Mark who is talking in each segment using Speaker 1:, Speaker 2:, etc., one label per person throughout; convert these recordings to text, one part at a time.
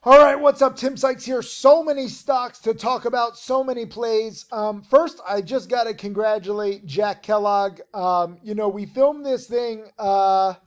Speaker 1: All right, what's up? Tim Sykes here. So many stocks to talk about, so many plays. First, I just got to congratulate Jack Kellogg. We filmed this thing, a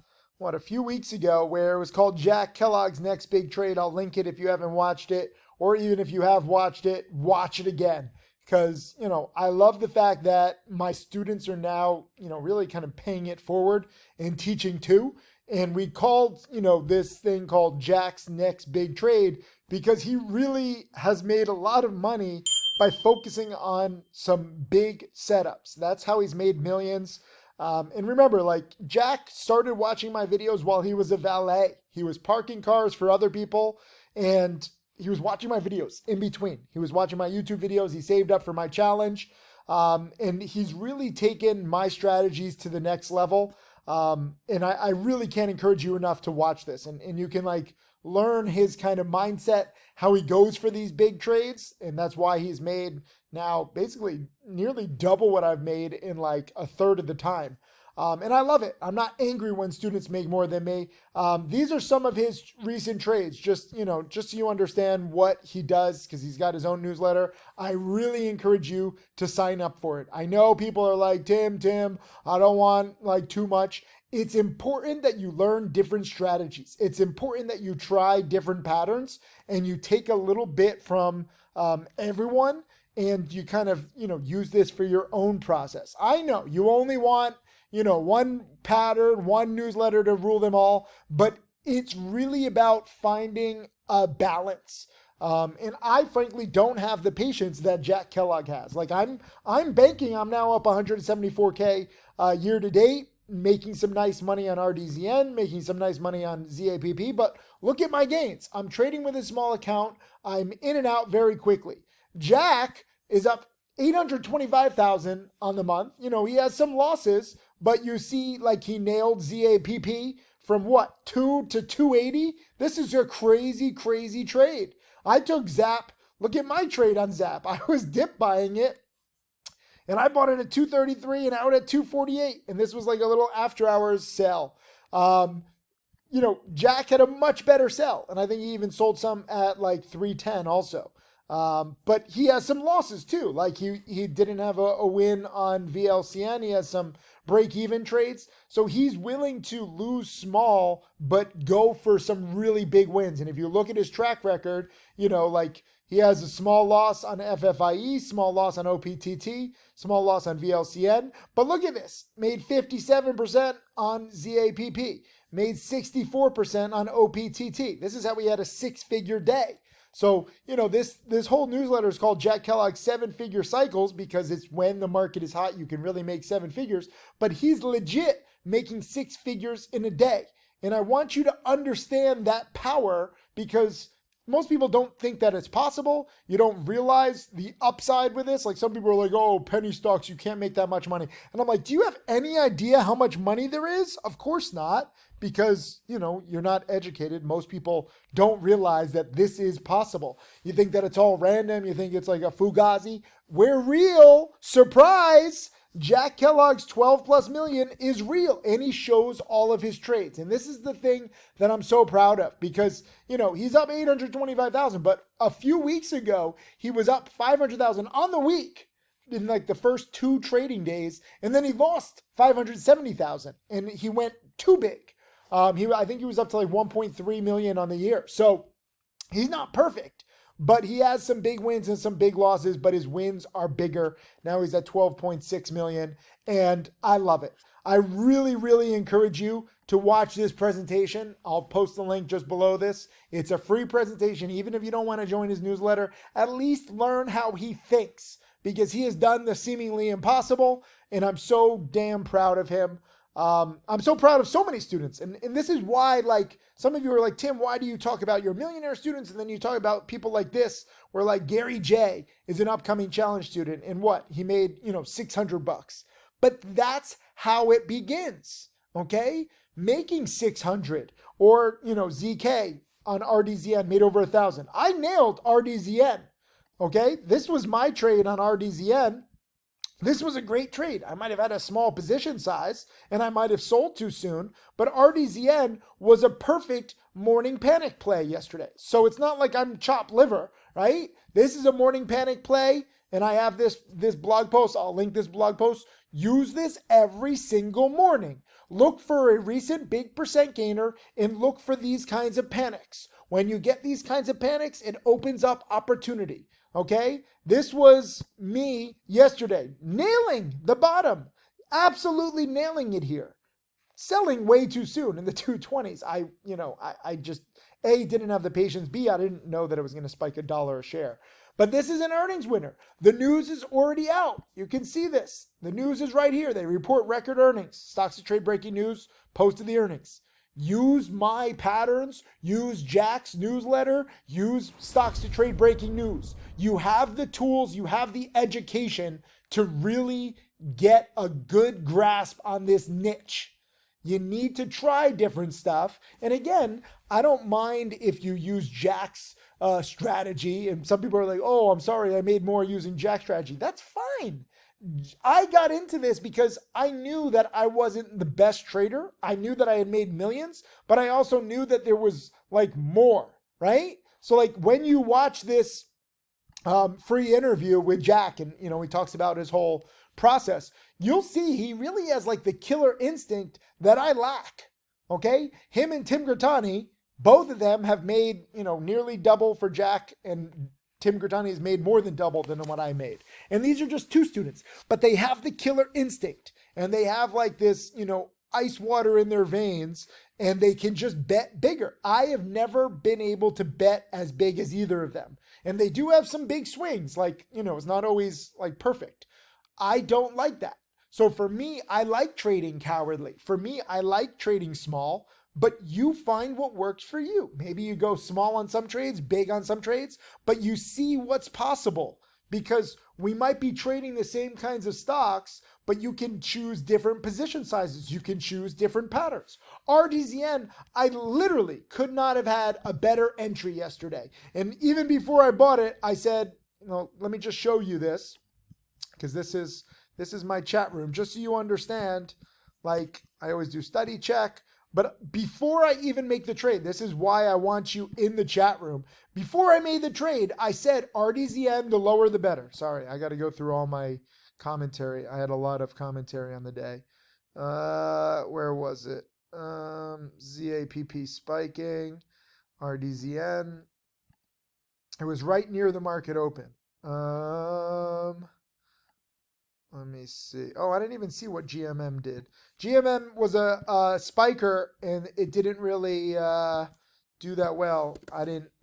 Speaker 1: few weeks ago where it was called Jack Kellogg's Next Big Trade. I'll link it if you haven't watched it, or even if you have watched it, watch it again. Because, I love the fact that my students are now, really kind of paying it forward and teaching too. And we called, this thing called Jack's Next Big Trade because he really has made a lot of money by focusing on some big setups. That's how he's made millions. And remember, Jack started watching my videos while he was a valet. He was parking cars for other people and he was watching my videos in between. He was watching my YouTube videos. He saved up for my challenge. And he's really taken my strategies to the next level. And I really can't encourage you enough to watch this. And you can learn his kind of mindset, how he goes for these big trades. And that's why he's made now basically nearly double what I've made in a third of the time. And I love it. I'm not angry when students make more than me. These are some of his recent trades, just so you understand what he does, because he's got his own newsletter. I really encourage you to sign up for it. I know people are like, Tim, I don't want too much. It's important that you learn different strategies. It's important that you try different patterns and you take a little bit from everyone and you kind of, use this for your own process. I know you only want one pattern, one newsletter to rule them all, but it's really about finding a balance. And I frankly don't have the patience that Jack Kellogg has. I'm banking, I'm now up 174K year to date, making some nice money on RDZN, making some nice money on ZAPP, but look at my gains. I'm trading with a small account. I'm in and out very quickly. Jack is up 825,000 on the month. He has some losses, but you see he nailed ZAPP from 2 to 280. This is a crazy, crazy trade. I took Zap. Look at my trade on Zap. I was dip buying it and I bought it at 233 and out at 248. And this was a little after hours sell. Jack had a much better sell. And I think he even sold some at 310 also. But he has some losses too. He didn't have a win on VLCN. He has some break-even trades. So he's willing to lose small, but go for some really big wins. And if you look at his track record, he has a small loss on FFIE, small loss on OPTT, small loss on VLCN. But look at this, made 57% on ZAPP, made 64% on OPTT. This is how he had a 6-figure day. So, this whole newsletter is called Jack Kellogg's 7-Figure Cycles because it's when the market is hot, you can really make 7 figures. But he's legit making 6 figures in a day. And I want you to understand that power because most people don't think that it's possible. You don't realize the upside with this. Some people are like, oh, penny stocks, you can't make that much money. And I'm like, do you have any idea how much money there is? Of course not. Because, you're not educated. Most people don't realize that this is possible. You think that it's all random. You think it's like a fugazi. We're real. Surprise. Jack Kellogg's 12 plus million is real. And he shows all of his trades. And this is the thing that I'm so proud of because, he's up 825,000. But a few weeks ago, he was up 500,000 on the week in the first 2 trading days. And then he lost 570,000 and he went too big. I think he was up to 1.3 million on the year. So he's not perfect, but he has some big wins and some big losses, but his wins are bigger. Now he's at 12.6 million and I love it. I really, really encourage you to watch this presentation. I'll post the link just below this. It's a free presentation. Even if you don't want to join his newsletter, at least learn how he thinks because he has done the seemingly impossible and I'm so damn proud of him. I'm so proud of so many students. And this is why, some of you are like, Tim, why do you talk about your millionaire students? And then you talk about people like this, where Gary J is an upcoming challenge student. And he made, $600. But that's how it begins. Okay. Making 600 or, ZK on RDZN made over 1,000. I nailed RDZN. Okay. This was my trade on RDZN. This was a great trade. I might have had a small position size and I might have sold too soon, but RDZN was a perfect morning panic play yesterday. So it's not like I'm chopped liver, right? This is a morning panic play, and I have this blog post. I'll link this blog post. Use this every single morning. Look for a recent big percent gainer and look for these kinds of panics. When you get these kinds of panics, it opens up opportunity. Okay, this was me yesterday, nailing the bottom, absolutely nailing it here, selling way too soon in the 220s. I just, A, didn't have the patience. B, I didn't know that it was going to spike $1 a share. But this is an earnings winner. The news is already out. You can see this. The news is right here. They report record earnings. Stocks to trade breaking news, posted the earnings. Use my patterns, use Jack's newsletter, use Stocks to Trade breaking news. You have the tools, you have the education to really get a good grasp on this niche. You need to try different stuff. And again, I don't mind if you use Jack's strategy. And some people are like, oh, I'm sorry, I made more using Jack's strategy. That's fine. I got into this because I knew that I wasn't the best trader. I knew that I had made millions, but I also knew that there was like more, right? So like when you watch this free interview with Jack and, he talks about his whole process, you'll see he really has like the killer instinct that I lack, okay? Him and Tim Grittani, both of them have made, nearly double for Jack, and Tim Grittani has made more than double than what I made. And these are just two students, but they have the killer instinct and they have like this, ice water in their veins, and they can just bet bigger. I have never been able to bet as big as either of them. And they do have some big swings, like, it's not always like perfect. I don't like that. So for me, I like trading cowardly. For me, I like trading small. But you find what works for you. Maybe you go small on some trades, big on some trades, but you see what's possible, because we might be trading the same kinds of stocks, but you can choose different position sizes. You can choose different patterns. RDZN, I literally could not have had a better entry yesterday. And even before I bought it, I said, let me just show you this, because this is my chat room, just so you understand. Like I always do, study check. But before I even make the trade, this is why I want you in the chat room. Before I made the trade, I said RDZN, the lower the better. Sorry, I got to go through all my commentary. I had a lot of commentary on the day. Where was it? ZAPP spiking, RDZN. It was right near the market open. Let me see. Oh, I didn't even see what GMM did. GMM was a spiker, and it didn't really do that well.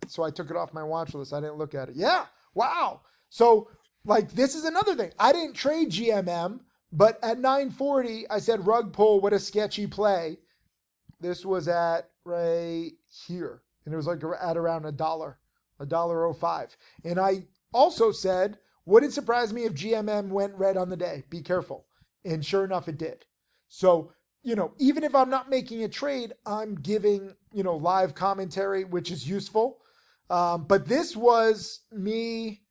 Speaker 1: So I took it off my watch list. I didn't look at it. Yeah, wow. So like this is another thing. I didn't trade GMM, but at 940, I said rug pull. What a sketchy play. This was at right here, and it was like at around $1.05. And I also said, wouldn't surprise me if GMM went red on the day. Be careful. And sure enough, it did. So, even if I'm not making a trade, I'm giving, live commentary, which is useful. But this was me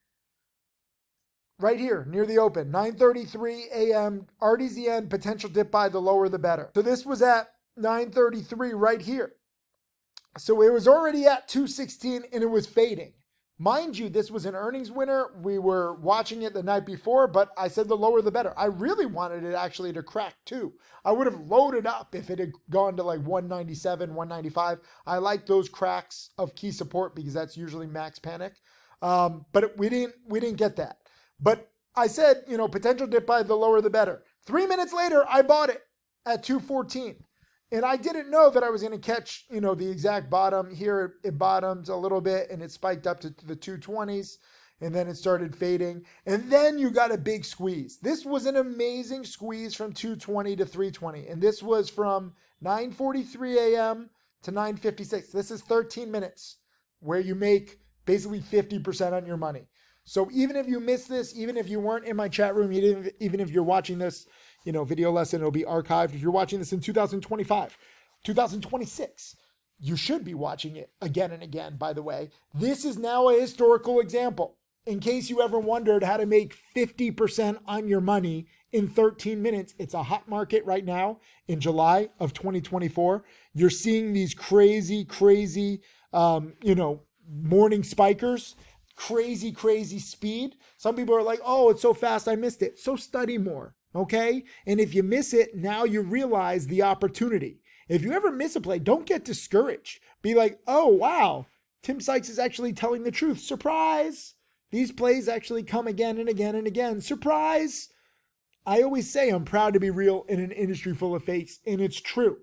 Speaker 1: right here near the open, 9:33 a.m. RDZN, potential dip buy, the lower the better. So this was at 9:33 right here. So it was already at 216 and it was fading. Mind you, this was an earnings winner. We were watching it the night before, but I said the lower the better. I really wanted it actually to crack too. I would have loaded up if it had gone to like 197, 195. I like those cracks of key support because that's usually max panic. But we didn't get that. But I said, potential dip buy, the lower the better. 3 minutes later, I bought it at 214. And I didn't know that I was going to catch, the exact bottom. Here it bottomed a little bit and it spiked up to the 220s and then it started fading. And then you got a big squeeze. This was an amazing squeeze from 220 to 320. And this was from 9:43 a.m. to 9:56. This is 13 minutes where you make basically 50% on your money. So even if you missed this, even if you weren't in my chat room, even if you're watching this, video lesson, it'll be archived. If you're watching this in 2025, 2026, you should be watching it again and again, by the way. This is now a historical example. in case you ever wondered how to make 50% on your money in 13 minutes, it's a hot market right now in July of 2024. You're seeing these crazy, morning spikers, crazy speed. Some people are like, oh, it's so fast, I missed it. So study more, okay? And if you miss it, now you realize the opportunity. If you ever miss a play, don't get discouraged. Be like, oh, wow, Tim Sykes is actually telling the truth. Surprise! These plays actually come again and again and again. Surprise! I always say I'm proud to be real in an industry full of fakes, and it's true.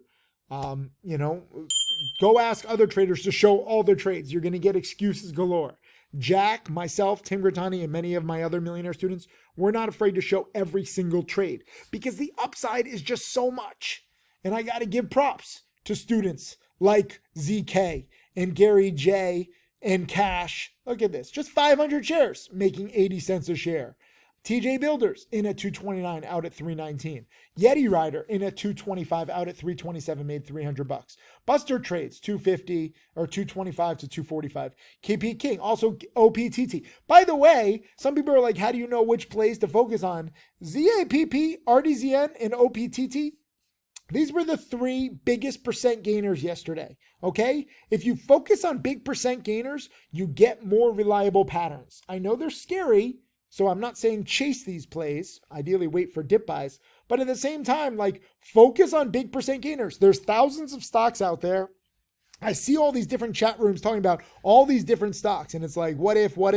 Speaker 1: Go ask other traders to show all their trades. You're going to get excuses galore. Jack, myself, Tim Grattani, and many of my other millionaire students, we're not afraid to show every single trade because the upside is just so much. And I got to give props to students like ZK and Gary J and Cash. Look at this, just 500 shares making 80 cents a share. TJ Builders in at 229 out at 319. Yeti Rider in at 225 out at 327 made $300. Buster Trades 250 or 225 to 245. KP King also OPTT. By the way, some people are like, how do you know which plays to focus on? ZAPP, RDZN, and OPTT. These were the three biggest percent gainers yesterday, okay? If you focus on big percent gainers, you get more reliable patterns. I know they're scary, so I'm not saying chase these plays. Ideally, wait for dip buys. But at the same time, like, focus on big percent gainers. There's thousands of stocks out there. I see all these different chat rooms talking about all these different stocks. And it's like, what if? Low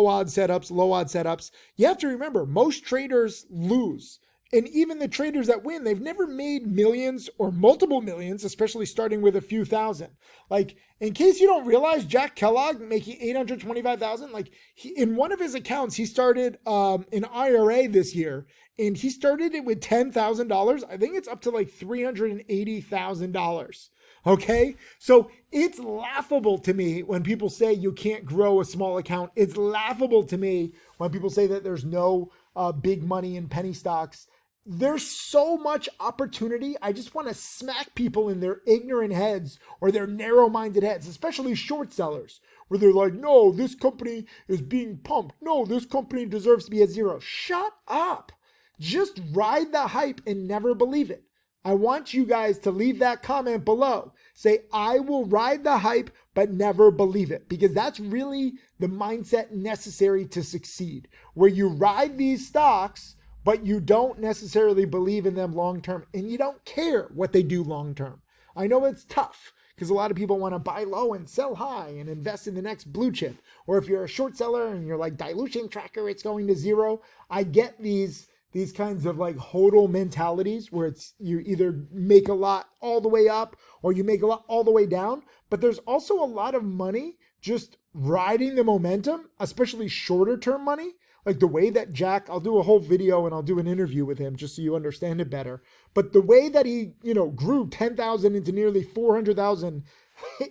Speaker 1: odds setups. You have to remember, most traders lose. And even the traders that win, they've never made millions or multiple millions, especially starting with a few thousand. Like, in case you don't realize, Jack Kellogg making $825,000, like, in one of his accounts, he started an IRA this year, and he started it with $10,000. I think it's up to like $380,000. Okay? So it's laughable to me when people say you can't grow a small account. It's laughable to me when people say that there's no big money in penny stocks. There's so much opportunity. I just want to smack people in their ignorant heads or their narrow-minded heads, especially short sellers, where they're like, no, this company is being pumped. No, this company deserves to be at zero. Shut up. Just ride the hype and never believe it. I want you guys to leave that comment below. Say, I will ride the hype, but never believe it. Because that's really the mindset necessary to succeed. Where you ride these stocks, but you don't necessarily believe in them long-term. And you don't care what they do long-term. I know it's tough because a lot of people want to buy low and sell high and invest in the next blue chip. Or if you're a short seller and you're like dilution tracker, it's going to zero. I get these kinds of like hodl mentalities where it's you either make a lot all the way up or you make a lot all the way down. But there's also a lot of money just riding the momentum, especially shorter term money. Like the way that Jack, I'll do a whole video and I'll do an interview with him just so you understand it better. But the way that he, grew 10,000 into nearly 400,000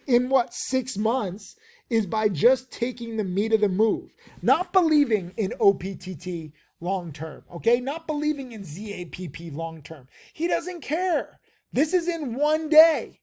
Speaker 1: in 6 months is by just taking the meat of the move, not believing in OPTT long-term, okay? Not believing in ZAPP long-term. He doesn't care. This is in one day.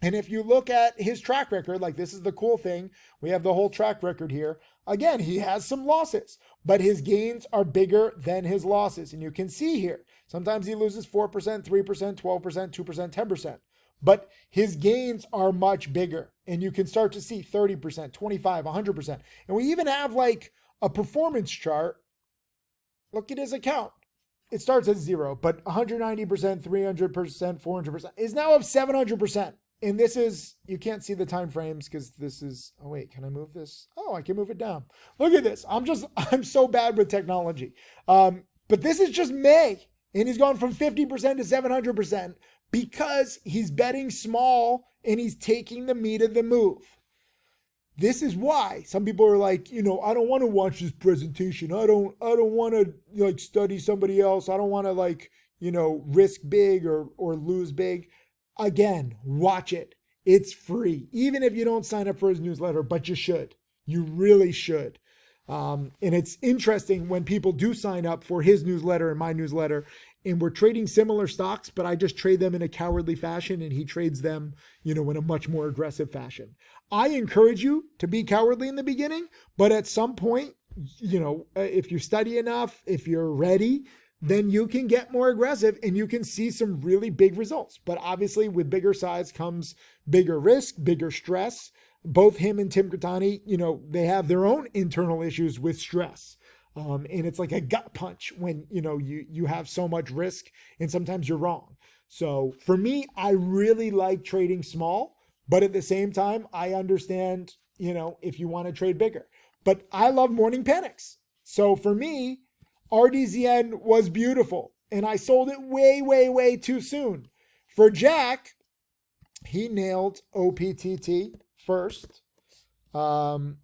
Speaker 1: And if you look at his track record, like this is the cool thing, we have the whole track record here. Again, he has some losses, but his gains are bigger than his losses. And you can see here, sometimes he loses 4%, 3%, 12%, 2%, 10%. But his gains are much bigger. And you can start to see 30%, 25, 100%. And we even have like a performance chart. Look at his account. It starts at 0, but 190%, 300%, 400% is now up 700%. And this is, you can't see the time frames because this is, oh wait, can I move this? Oh, I can move it down. Look at this. I'm so bad with technology. But this is just May. And he's gone from 50% to 700% because he's betting small and he's taking the meat of the move. This is why some people are like, I don't want to watch this presentation. I don't want to study somebody else. I don't want to risk big or lose big. Again, watch it. It's free. Even if you don't sign up for his newsletter, but you should. You really should. And it's interesting when people do sign up for his newsletter and my newsletter, and we're trading similar stocks, but I just trade them in a cowardly fashion and he trades them, in a much more aggressive fashion. I encourage you to be cowardly in the beginning, but at some point, if you study enough, if you're ready, then you can get more aggressive and you can see some really big results. But obviously with bigger size comes bigger risk, bigger stress. Both him and Tim Grittani, they have their own internal issues with stress. And it's like a gut punch when, you have so much risk and sometimes you're wrong. So for me, I really like trading small, but at the same time, I understand, if you want to trade bigger. But I love morning panics. So for me, RDZN was beautiful and I sold it way, way, way too soon. For Jack, he nailed OPTT first. What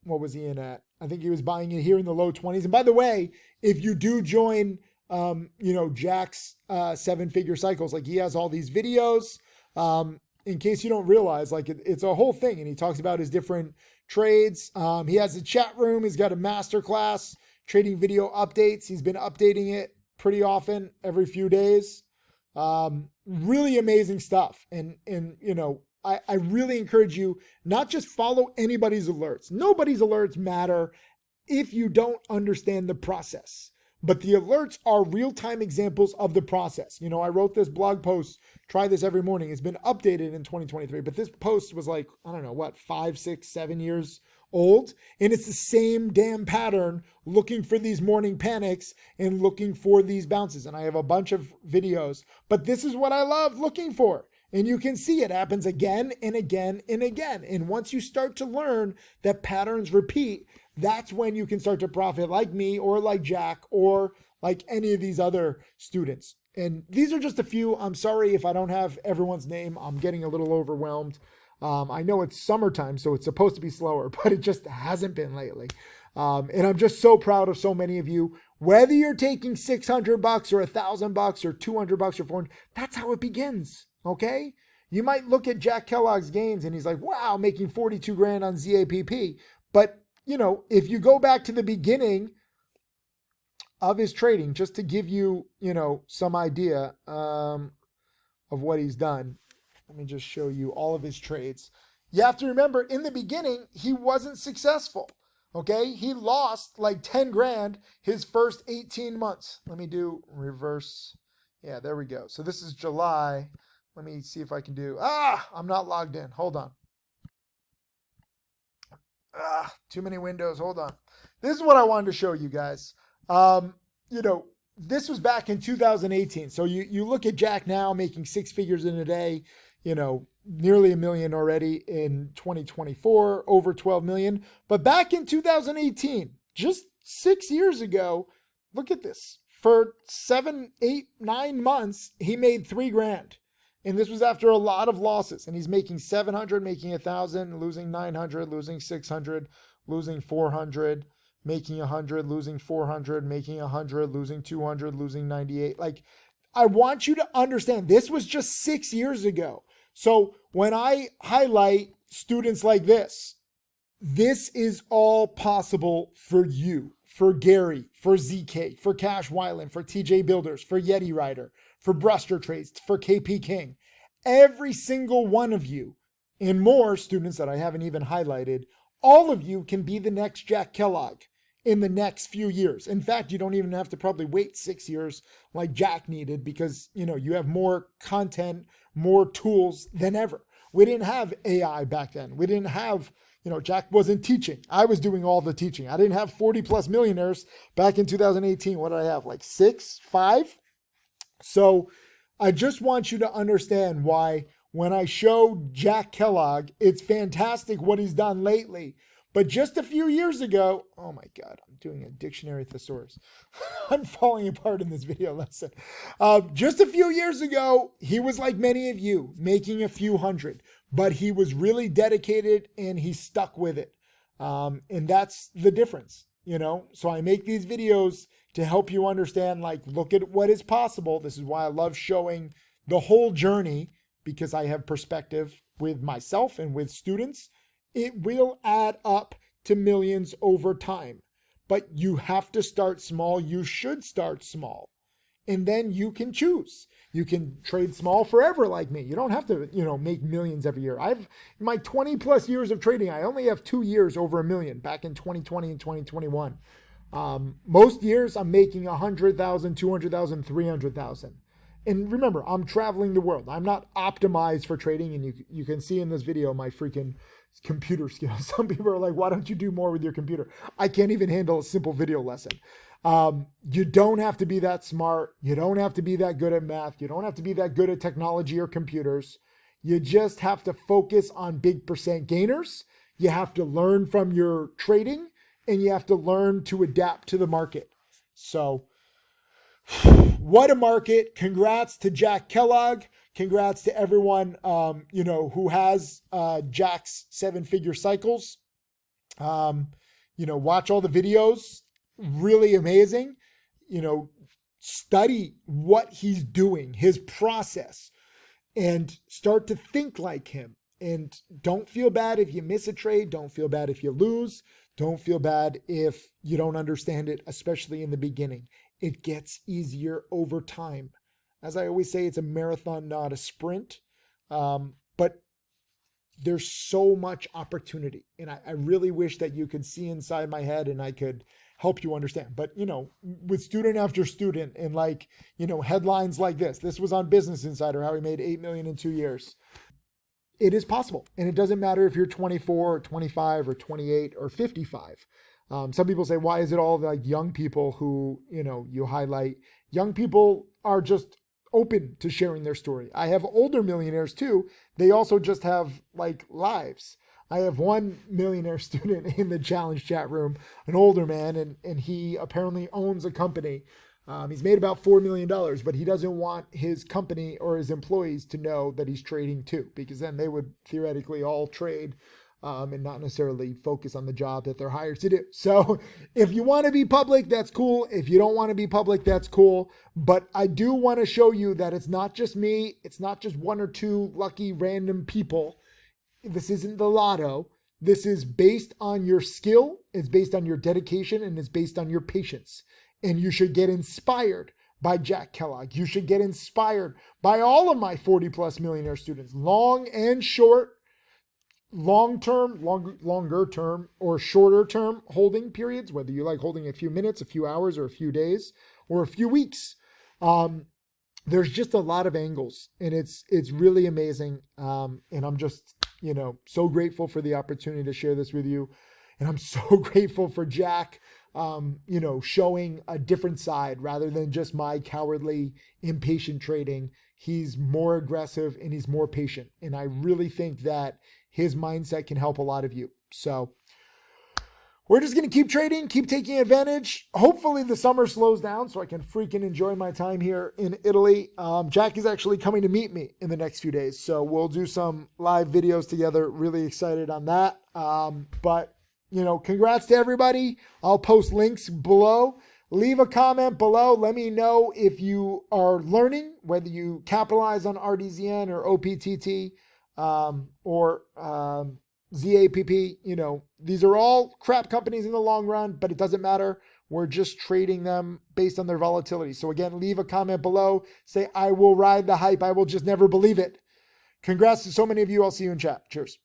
Speaker 1: was he in at? I think he was buying it here in the low 20s. And by the way, if you do join, Jack's 7-figure cycles, like he has all these videos, in case you don't realize, like it's a whole thing. And he talks about his different trades. He has a chat room. He's got a masterclass, trading video updates. He's been updating it pretty often, every few days. Really amazing stuff. And I really encourage you not just follow anybody's alerts. Nobody's alerts matter if you don't understand the process. But the alerts are real-time examples of the process. I wrote this blog post, try this every morning. It's been updated in 2023, but this post was like, 5, 6, 7 years old. And it's the same damn pattern, looking for these morning panics and looking for these bounces. And I have a bunch of videos, but this is what I love looking for. And you can see it happens again and again and again. And once you start to learn that patterns repeat, that's when you can start to profit like me or like Jack or like any of these other students. And these are just a few. I'm sorry if I don't have everyone's name. I'm getting a little overwhelmed. I know it's summertime, so it's supposed to be slower, but it just hasn't been lately. And I'm just so proud of so many of you. Whether you're taking $600 or $1,000 or $200 or $400, that's how it begins. Okay. You might look at Jack Kellogg's gains and he's like, wow, making 42 grand on ZAPP. But if you go back to the beginning of his trading, just to give you, some idea, of what he's done. Let me just show you all of his trades. You have to remember, in the beginning, he wasn't successful. Okay. He lost like 10 grand his first 18 months. Let me do reverse. Yeah, there we go. So this is July. Let me see if I can do, I'm not logged in. Hold on. Too many windows. Hold on. This is what I wanted to show you guys. This was back in 2018. So you look at Jack now making 6 figures in a day, nearly $1 million already in 2024, over 12 million. But back in 2018, just 6 years ago, look at this. For 7, 8, 9 months, he made 3 grand. And this was after a lot of losses. And he's making 700, making 1,000, losing 900, losing 600, losing 400, making 100, losing 400, making 100, losing 200, losing 98. Like, I want you to understand, this was just 6 years ago. So when I highlight students like this is all possible for you, for Gary, for ZK, for Cash Weiland, for TJ Builders, for Yeti Rider, for Bruster Trades, for KP King. Every single one of you, and more students that I haven't even highlighted, all of you can be the next Jack Kellogg in the next few years. In fact, you don't even have to probably wait 6 years like Jack needed, because you have more content, more tools than ever. We didn't have AI back then. We didn't have, Jack wasn't teaching. I was doing all the teaching. I didn't have 40 plus millionaires back in 2018. What did I have? Like 6, 5? So I just want you to understand why when I show Jack Kellogg, it's fantastic what he's done lately. But just a few years ago, oh my God, I'm doing a dictionary thesaurus. I'm falling apart in this video lesson. Just a few years ago, he was like many of you, making a few hundred, but he was really dedicated and he stuck with it. And that's the difference, So I make these videos to help you understand, like, look at what is possible. This is why I love showing the whole journey, because I have perspective with myself and with students. It will add up to millions over time, but you have to start small. You should start small. and then you can choose. You can trade small forever like me. You don't have to, make millions every year. In my 20 plus years of trading, I only have 2 years over $1 million back in 2020 and 2021. Most years I'm making 100,000, 200,000, 300,000. And remember, I'm traveling the world. I'm not optimized for trading. And you can see in this video my freaking computer skills. Some people are like, why don't you do more with your computer? I can't even handle a simple video lesson. You don't have to be that smart. You don't have to be that good at math. You don't have to be that good at technology or computers. You just have to focus on big percent gainers. You have to learn from your trading, and you have to learn to adapt to the market. So what a market. Congrats to Jack Kellogg. Congrats to everyone, who has Jack's 7-figure cycles. Watch all the videos. Really amazing. Study what he's doing, his process, and start to think like him. And don't feel bad if you miss a trade. Don't feel bad if you lose. Don't feel bad if you don't understand it, especially in the beginning. It gets easier over time. As I always say, it's a marathon, not a sprint. But there's so much opportunity. And I really wish that you could see inside my head and I could help you understand. But, with student after student and headlines like this was on Business Insider, how he made $8 million in 2 years. It is possible. And it doesn't matter if you're 24 or 25 or 28 or 55. Some people say, why is it all like young people who, you highlight? Young people are just open to sharing their story. I have older millionaires too. They also just have lives. I have one millionaire student in the challenge chat room, an older man, and he apparently owns a company. He's made about $4 million, but he doesn't want his company or his employees to know that he's trading too, because then they would theoretically all trade and not necessarily focus on the job that they're hired to do. So if you want to be public, that's cool. If you don't want to be public, that's cool. But I do want to show you that it's not just me. It's not just one or two lucky random people. This isn't the lotto. This is based on your skill. It's based on your dedication, and it's based on your patience. And you should get inspired by Jack Kellogg. You should get inspired by all of my 40 plus millionaire students, long and short, long-term, longer term, or shorter term holding periods, whether you like holding a few minutes, a few hours, or a few days, or a few weeks. There's just a lot of angles, and it's really amazing. And I'm just, so grateful for the opportunity to share this with you. And I'm so grateful for Jack, showing a different side rather than just my cowardly, impatient trading. He's more aggressive and he's more patient. And I really think that his mindset can help a lot of you. So we're just going to keep trading, keep taking advantage. Hopefully the summer slows down so I can freaking enjoy my time here in Italy. Jack is actually coming to meet me in the next few days. So we'll do some live videos together. Really excited on that. But congrats to everybody. I'll post links below. Leave a comment below. Let me know if you are learning, whether you capitalize on RDZN or OPTT or ZAPP. These are all crap companies in the long run, but it doesn't matter. We're just trading them based on their volatility. So again, leave a comment below. Say, I will ride the hype. I will just never believe it. Congrats to so many of you. I'll see you in chat. Cheers.